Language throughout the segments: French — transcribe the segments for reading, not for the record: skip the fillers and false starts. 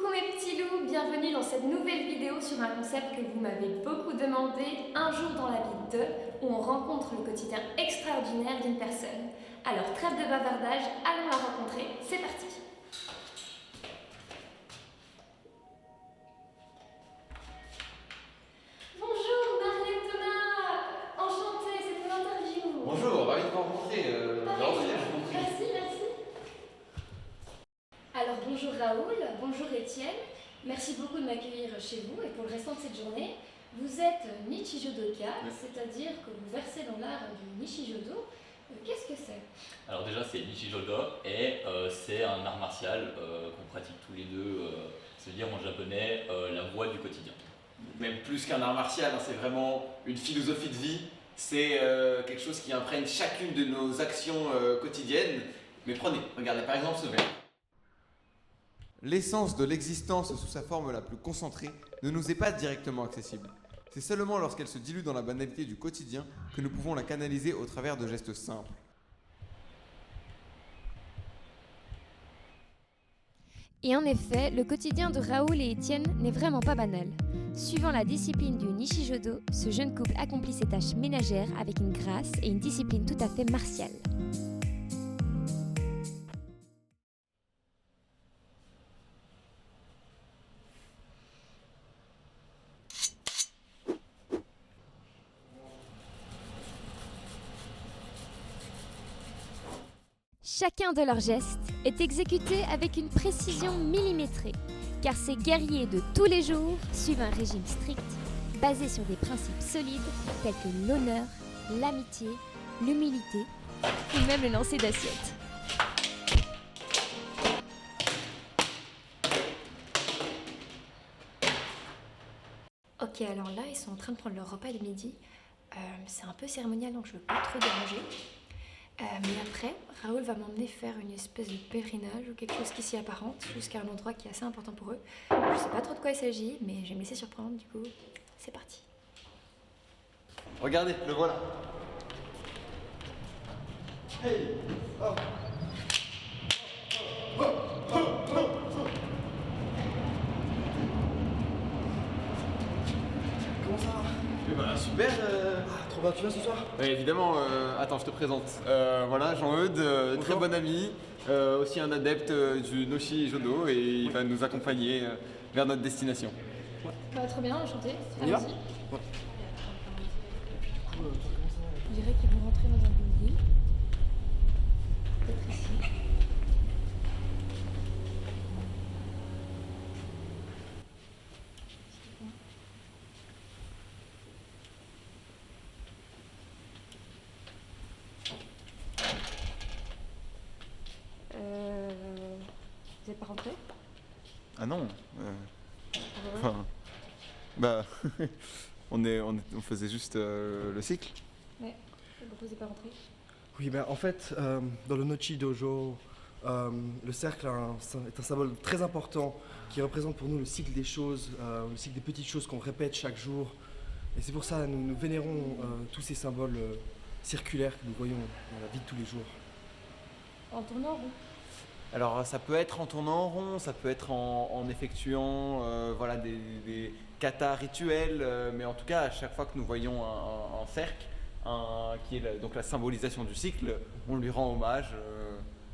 Coucou mes petits loups, bienvenue dans cette nouvelle vidéo sur un concept que vous m'avez beaucoup demandé, un jour dans la vie de, où on rencontre le quotidien extraordinaire d'une personne. Alors trêve de bavardage, allons la rencontrer, c'est parti. Bonjour Marlène Thomas, enchantée, c'est pour l'interview. Bonjour, ravi de vous rencontrer. Merci. Alors bonjour Raoul, bonjour Étienne, merci beaucoup de m'accueillir chez vous et pour le restant de cette journée. Vous êtes Nichijodoka, c'est-à-dire que vous versez dans l'art du Nichijodo. Qu'est-ce que c'est? Alors déjà c'est Nichijodo et c'est un art martial qu'on pratique tous les deux, ça veut dire en japonais la voie du quotidien. Même plus qu'un art martial, hein, c'est vraiment une philosophie de vie. C'est quelque chose qui imprègne chacune de nos actions quotidiennes. Mais prenez, regardez par exemple ce verre. L'essence de l'existence sous sa forme la plus concentrée ne nous est pas directement accessible. C'est seulement lorsqu'elle se dilue dans la banalité du quotidien que nous pouvons la canaliser au travers de gestes simples. Et en effet, le quotidien de Raoul et Étienne n'est vraiment pas banal. Suivant la discipline du Nichijodo, ce jeune couple accomplit ses tâches ménagères avec une grâce et une discipline tout à fait martiale. Chacun de leurs gestes est exécuté avec une précision millimétrée, car ces guerriers de tous les jours suivent un régime strict, basé sur des principes solides tels que l'honneur, l'amitié, l'humilité ou même le lancer d'assiette. Ok, alors là ils sont en train de prendre leur repas de midi. C'est un peu cérémonial donc je veux pas trop déranger. Mais après, Raoul va m'emmener faire une espèce de pèlerinage ou quelque chose qui s'y apparente jusqu'à un endroit qui est assez important pour eux. Je sais pas trop de quoi il s'agit, mais je vais me laisser surprendre, du coup, c'est parti. Regardez, le voilà. Hey, oh. Comment ça va? Eh ben, super. Trop bien, tu viens ce soir? Oui, évidemment. Attends, je te présente. Voilà, Jean-Eudes, très bon ami, aussi un adepte du Nichijodo et il va nous accompagner vers notre destination. Bah, trop bien, enchanté. On y va? Allons-y. Ouais. Je dirais qu'ils vont rentrer dans un building. Peut-être ici. Vous n'êtes pas rentré? Ah non enfin, bah, on faisait juste le cycle. Ouais, pourquoi vous n'êtes pas rentré? Oui, en fait, dans le Nochi Dojo, le cercle est un symbole très important qui représente pour nous le cycle des choses, le cycle des petites choses qu'on répète chaque jour. Et c'est pour ça que nous vénérons tous ces symboles circulaires que nous voyons dans la vie de tous les jours. En tournant en rond. Alors ça peut être en tournant en rond, ça peut être en effectuant voilà, des katas rituels, mais en tout cas à chaque fois que nous voyons un cercle, qui est donc la symbolisation du cycle, on lui rend hommage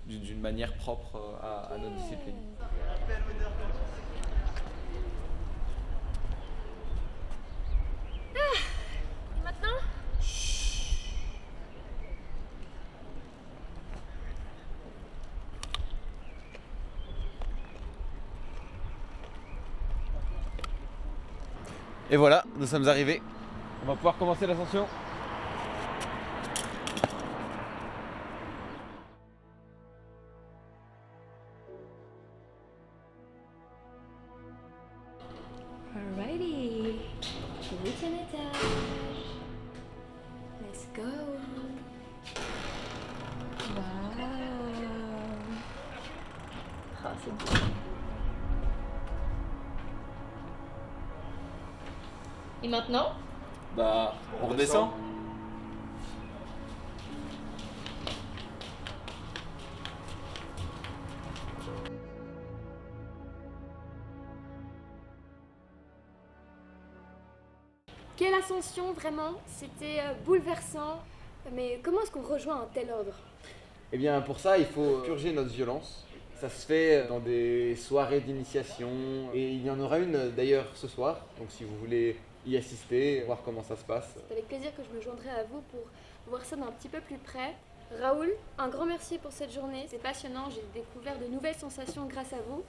d'une manière propre à notre discipline. Maintenant? Et voilà, nous sommes arrivés. On va pouvoir commencer l'ascension. Alrighty. Huitième étage. Let's go. Wow. Oh, c'est beau. Et maintenant? Bah, on redescend. Quelle ascension, vraiment. C'était bouleversant. Mais comment est-ce qu'on rejoint un tel ordre? Eh bien, pour ça, il faut purger notre violence. Ça se fait dans des soirées d'initiation. Et il y en aura une d'ailleurs ce soir. Donc si vous voulez y assister, voir comment ça se passe. C'est avec plaisir que je me joindrai à vous pour voir ça d'un petit peu plus près. Raoul, un grand merci pour cette journée. C'est passionnant, j'ai découvert de nouvelles sensations grâce à vous.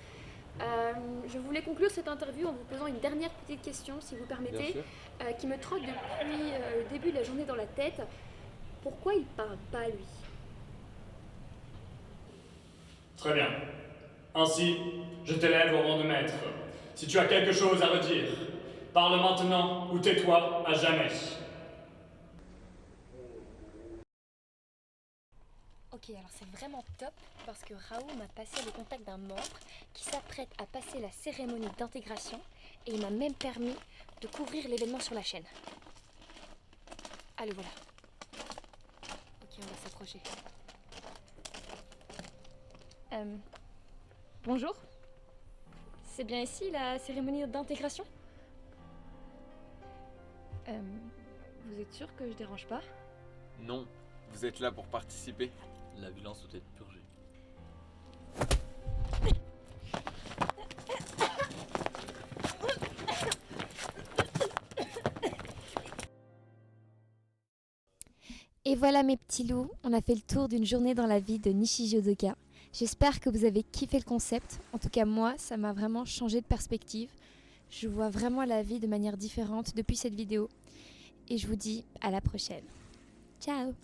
Je voulais conclure cette interview en vous posant une dernière petite question, si vous Bien permettez, sûr. qui me trotte depuis le début de la journée dans la tête. Pourquoi il parle pas, lui? Très bien. Ainsi, je t'élève au rang de maître. Si tu as quelque chose à redire, parle maintenant ou tais-toi à jamais. Ok, alors c'est vraiment top parce que Raoul m'a passé le contact d'un membre qui s'apprête à passer la cérémonie d'intégration et il m'a même permis de couvrir l'événement sur la chaîne. Allez, voilà. Ok, on va s'approcher. Bonjour. C'est bien ici la cérémonie d'intégration? Vous êtes sûr que je dérange pas? Non, vous êtes là pour participer. La violence doit être purgée. Et voilà mes petits loups, on a fait le tour d'une journée dans la vie de Nishi Judoka. J'espère que vous avez kiffé le concept. En tout cas moi, ça m'a vraiment changé de perspective. Je vois vraiment la vie de manière différente depuis cette vidéo. Et je vous dis à la prochaine. Ciao!